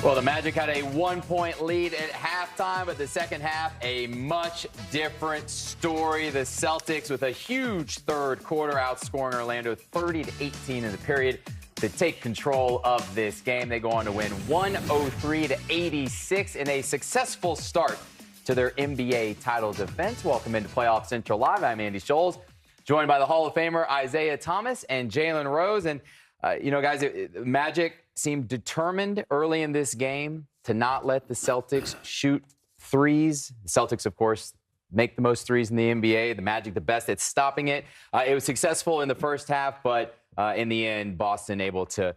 Well, the Magic had a 1-point lead at halftime, but the second half, a much different story. The Celtics, with a huge third quarter, outscoring Orlando 30-18 in the period to take control of this game. They go on to win 103-86 in a successful start to their NBA title defense. Welcome into Playoff Central Live. I'm Andy Scholes, joined by the Hall of Famer Isaiah Thomas and Jalen Rose. And, guys, Magic seemed determined early in this game to not let the Celtics shoot threes. The Celtics, of course, make the most threes in the NBA. The Magic, the best at stopping it. It was successful in the first half, but in the end, Boston able to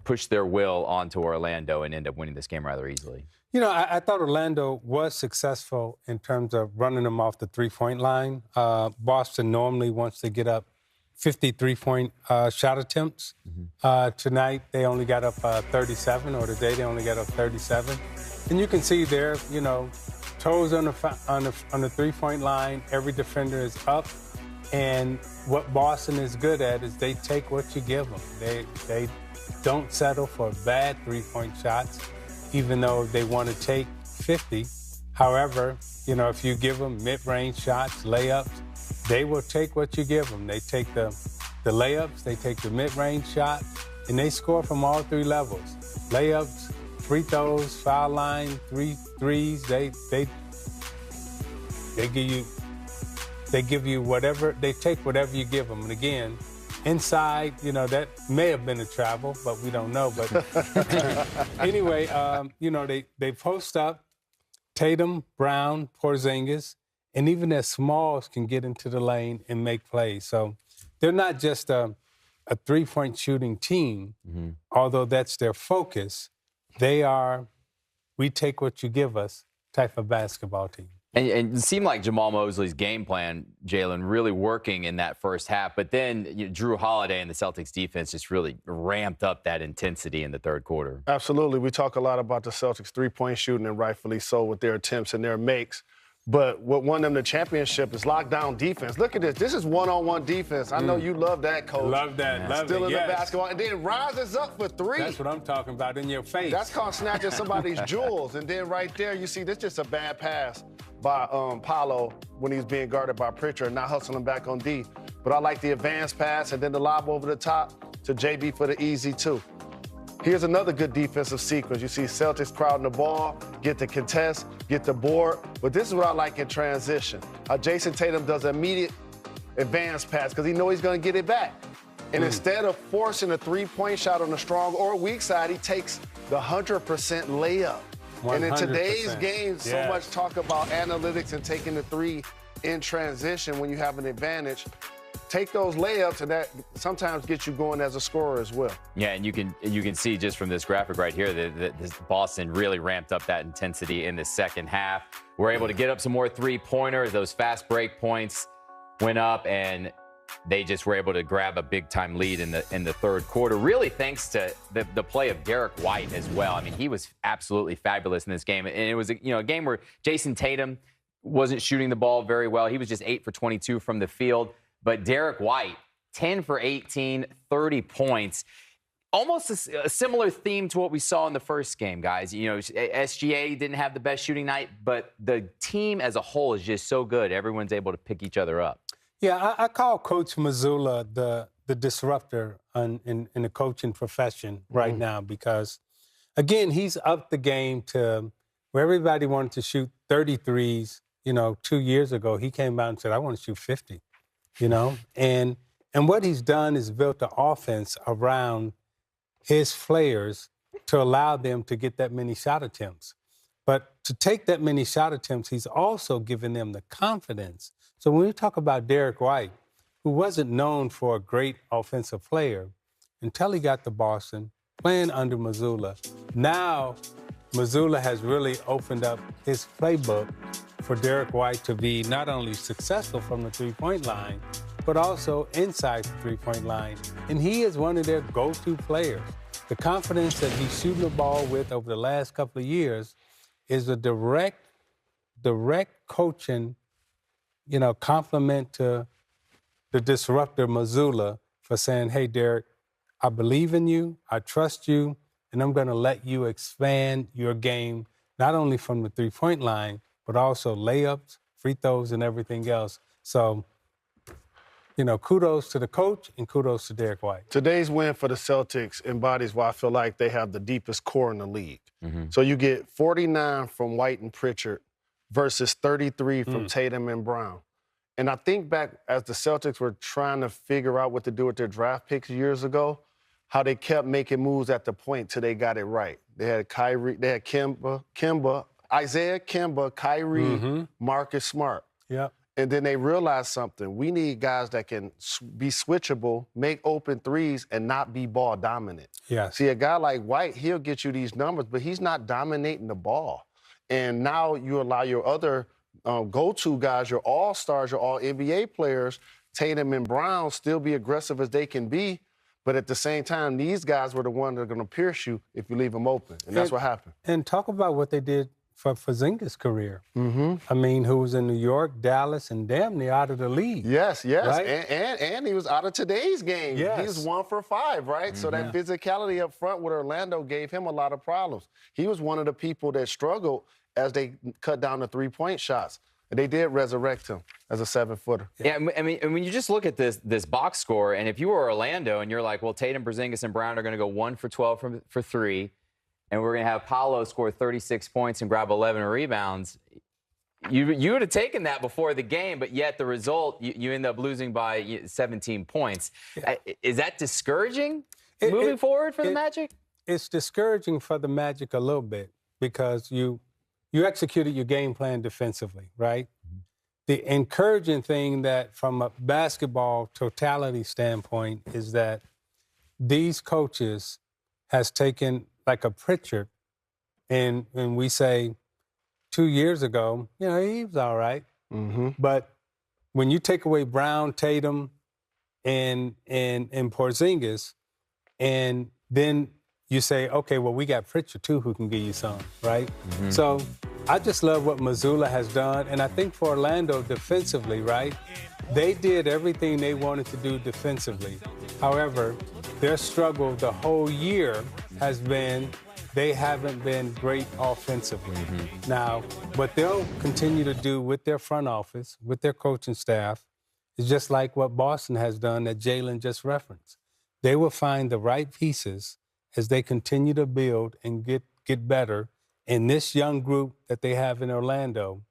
push their will onto Orlando and end up winning this game rather easily. You know, I thought Orlando was successful in terms of running them off the three-point line. Boston normally wants to get up 53-point shot attempts. Tonight, they only got up 37, or today they only got up 37. And you can see there, toes on the three-point line. Every defender is up. And what Boston is good at is they take what you give them. They don't settle for bad three-point shots, even though they want to take 50. However, if you give them mid-range shots, layups, they will take what you give them. They take the layups, they take the mid-range shot, and they score from all three levels. Layups, free throws, foul line, threes. They give you whatever. They take whatever you give them. And again, inside, that may have been a travel, but we don't know. But anyway, they post up. Tatum, Brown, Porzingis, and even their smalls can get into the lane and make plays. So they're not just a three-point shooting team, although that's their focus. They are, we take what you give us type of basketball team. And it seemed like Jamal Mosley's game plan, Jalen, really working in that first half. But then Drew Holiday and the Celtics defense just really ramped up that intensity in the third quarter. Absolutely. We talk a lot about the Celtics three-point shooting, and rightfully so with their attempts and their makes. But what won them the championship is lockdown defense. Look at this. This is one-on-one defense. I know you love that, Coach. Love that. Yeah. Love Still it, in yes. the basketball. And then rises up for three. That's what I'm talking about, in your face. That's called snatching somebody's jewels. And then right there, you see, this just a bad pass by Paolo when he's being guarded by Pritchard, not hustling back on D. But I like the advanced pass and then the lob over the top to JB for the easy two. Here's another good defensive sequence. You see Celtics crowding the ball, get the contest, get the board. But this is what I like in transition. Jayson Tatum does an immediate advanced pass because he knows he's going to get it back. And instead of forcing a three-point shot on the strong or weak side, he takes the 100% layup. 100%. And in today's game, so much talk about analytics and taking the three in transition when you have an advantage. Take those layups, and that sometimes gets you going as a scorer as well. Yeah, and you can see just from this graphic right here that this Boston really ramped up that intensity in the second half. We're able to get up some more three-pointers. Those fast break points went up, and they just were able to grab a big-time lead in the third quarter, really thanks to the play of Derrick White as well. I mean, he was absolutely fabulous in this game. And it was a game where Jayson Tatum wasn't shooting the ball very well. He was just 8 for 22 from the field. But Derrick White, 10 for 18, 30 points. Almost a similar theme to what we saw in the first game, guys. SGA didn't have the best shooting night, but the team as a whole is just so good. Everyone's able to pick each other up. Yeah, I call Coach Mazzulla the disruptor in the coaching profession right now because, again, he's upped the game to where everybody wanted to shoot 33s. 2 years ago, he came out and said, I want to shoot 50. And what he's done is built the offense around his players to allow them to get that many shot attempts. But to take that many shot attempts, he's also given them the confidence. So when we talk about Derrick White, who wasn't known for a great offensive player until he got to Boston, playing under Mazzulla, now Mazzulla has really opened up his playbook for Derrick White to be not only successful from the three-point line, but also inside the three-point line. And he is one of their go-to players. The confidence that he's shooting the ball with over the last couple of years is a direct coaching, compliment to the disruptor Mazzulla for saying, hey, Derrick, I believe in you, I trust you, and I'm going to let you expand your game, not only from the three-point line, but also layups, free throws, and everything else. So, kudos to the coach and kudos to Derrick White. Today's win for the Celtics embodies why I feel like they have the deepest core in the league. So you get 49 from White and Pritchard versus 33 from Tatum and Brown. And I think back as the Celtics were trying to figure out what to do with their draft picks years ago, how they kept making moves at the point till they got it right. They had Kemba, Isaiah Kemba, Kyrie, Marcus Smart. Yep. And then they realized something. We need guys that can be switchable, make open threes, and not be ball dominant. Yes. See, a guy like White, he'll get you these numbers, but he's not dominating the ball. And now you allow your other go-to guys, your all-stars, your all-NBA players, Tatum and Brown, still be aggressive as they can be. But at the same time, these guys were the ones that are going to pierce you if you leave them open. And that's what happened. And talk about what they did for Porzingis' career. I mean, who was in New York, Dallas, and damn near out of the league. Yes. Right? And he was out of today's game. Yes. He was 1 for 5, right? So that physicality up front with Orlando gave him a lot of problems. He was one of the people that struggled as they cut down the three-point shots. And they did resurrect him as a 7-footer. Yeah, I mean, when you just look at this box score, and if you were Orlando and you're like, well, Tatum, Porzingis, and Brown are going to go 1 for 12 for 3, and we're going to have Paolo score 36 points and grab 11 rebounds, you would have taken that before the game, but yet the result, you end up losing by 17 points. Yeah. Is that discouraging moving forward for the Magic? It's discouraging for the Magic a little bit because you executed your game plan defensively, right? The encouraging thing that from a basketball totality standpoint is that these coaches has taken like a Pritchard, and we say 2 years ago, he was all right. But when you take away Brown, Tatum, and Porzingis, and then you say, okay, well, we got Pritchard, too, who can give you some, right? So I just love what Mazzulla has done. And I think for Orlando defensively, right, they did everything they wanted to do defensively. However, their struggle the whole year has been they haven't been great offensively. Now, what they'll continue to do with their front office, with their coaching staff, is just like what Boston has done that Jalen just referenced. They will find the right pieces as they continue to build and get better. And this young group that they have in Orlando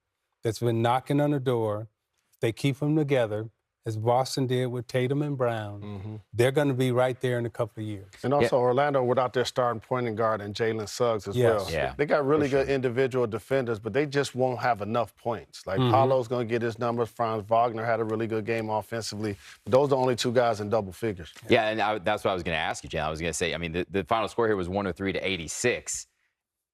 that's been knocking on the door, if they keep them together, as Boston did with Tatum and Brown, they're going to be right there in a couple of years. And also Orlando without their starting point guard and Jalen Suggs as well. Yeah. They got really good individual defenders, but they just won't have enough points. Like Paolo's going to get his numbers. Franz Wagner had a really good game offensively. But those are the only two guys in double figures. Yeah, and that's what I was going to ask you, Jen. I was going to say, I mean, the final score here was 103-86.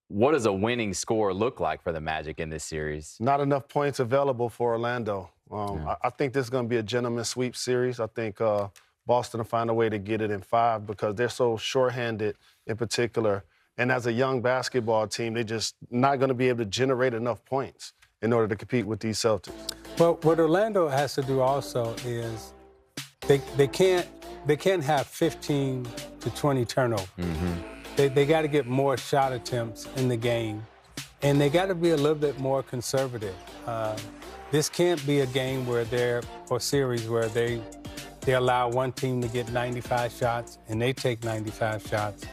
What does a winning score look like for the Magic in this series? Not enough points available for Orlando. I think this is going to be a gentleman's sweep series. I think Boston will find a way to get it in 5 because they're so shorthanded in particular. And as a young basketball team, they're just not going to be able to generate enough points in order to compete with these Celtics. Well, what Orlando has to do also is they can't have 15 to 20 turnovers. They got to get more shot attempts in the game, and they got to be a little bit more conservative. This can't be a game or series where they allow one team to get 95 shots and they take 95 shots.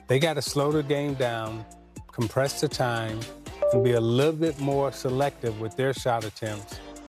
They got to slow the game down, compress the time, and be a little bit more selective with their shot attempts